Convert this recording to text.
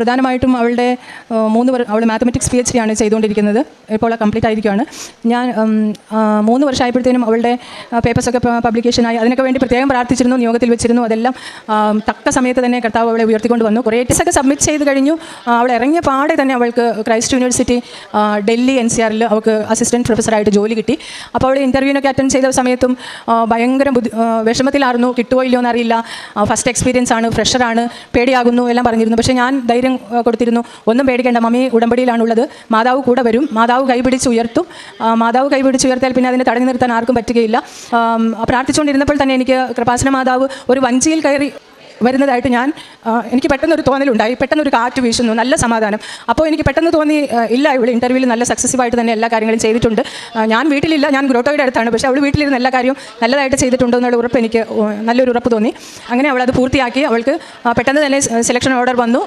പ്രധാനമായിട്ടും അവളുടെ അവൾ മാത്തമെറ്റിക്സ് PhD ആണ് ചെയ്തുകൊണ്ടിരിക്കുന്നത്. ഇപ്പോൾ കംപ്ലീറ്റ് ആയിരിക്കുകയാണ്. ഞാൻ 3 വർഷമായപ്പോഴത്തേനും അവളുടെ പേപ്പേഴ്സൊക്കെ പബ്ലിക്കേഷനായി. അതിനൊക്കെ വേണ്ടി പ്രത്യേകം പ്രാർത്ഥിച്ചിരുന്നു, നിയോഗത്തിൽ വെച്ചിരുന്നു. അതെല്ലാം തക്ക സമയത്ത് തന്നെ കർത്താവ് അവളെ ഉയർത്തിക്കൊണ്ട് വന്നു. കുറേ ടെസ്റ്റൊക്കെ സബ്മിറ്റ് ചെയ്ത് കഴിഞ്ഞു. അവൾ ഇറങ്ങിയ പാടെ തന്നെ അവൾക്ക് ക്രൈസ്റ്റ് യൂണിവേഴ്സിറ്റി ഡൽഹി NCRൽ അവൾക്ക് അസിസ്റ്റൻറ്റ് പ്രൊഫസറായിട്ട് ജോലി കിട്ടി. അപ്പോൾ അവൾ ഇൻ്റർവ്യൂവിനൊക്കെ അറ്റൻഡ് ചെയ്ത സമയത്തും ഭയങ്കര വിഷമത്തിലായിരുന്നു. കിട്ടുമോ ഇല്ലയോ എന്നറിയില്ല, ഫസ്റ്റ് എക്സ്പീരിയൻസ് ആണ്, ഫ്രഷറാണ്, പേടിയാകുന്നു എല്ലാം പറഞ്ഞിരുന്നു. പക്ഷേ ഞാൻ ധൈര്യം കൊടുത്തിരുന്നു. ഒന്നും പേടിക്കേണ്ട, മമ്മി ഉടമ്പടിയിലാണുള്ളത്, മാതാവ് കൂടെ വരും, മാതാവ് കൈപിടിച്ച് ഉയർത്തും. മാതാവ് കൈപിടിച്ച് ഉയർത്തിയാൽ പിന്നെ അതിനെ തടഞ്ഞു നിർത്താൻ ആർക്കും പറ്റുകയില്ല. പ്രാർത്ഥിച്ചുകൊണ്ടിരുന്നപ്പോൾ തന്നെ എനിക്ക് കൃപാസന മാതാവ് ഒരു വഞ്ചിയിൽ കയറി വരുന്നതായിട്ട് എനിക്ക് പെട്ടെന്നൊരു തോന്നലുണ്ടായി. പെട്ടെന്നൊരു കാറ്റ് വീശുന്നു, നല്ല സമാധാനം. അപ്പോൾ എനിക്ക് പെട്ടെന്ന് തോന്നി, ഇല്ല, ഇവിടെ ഇൻ്റർവ്യൂവിൽ നല്ല സക്സസീവായിട്ട് തന്നെ എല്ലാ കാര്യങ്ങളും ചെയ്തിട്ടുണ്ട്. ഞാൻ വീട്ടിലില്ല, ഞാൻ ഗ്രോട്ടോയുടെ അടുത്താണ്. പക്ഷേ അവൾ വീട്ടിലിരുന്ന് എല്ലാ കാര്യവും നല്ലതായിട്ട് ചെയ്തിട്ടുണ്ടോ എന്നുള്ള ഉറപ്പ് എനിക്ക് നല്ലൊരു ഉറപ്പ് തോന്നി. അങ്ങനെ അവൾ അത് പൂർത്തിയാക്കി. അവൾക്ക് പെട്ടെന്ന് തന്നെ സെലക്ഷൻ ഓർഡർ വന്നു.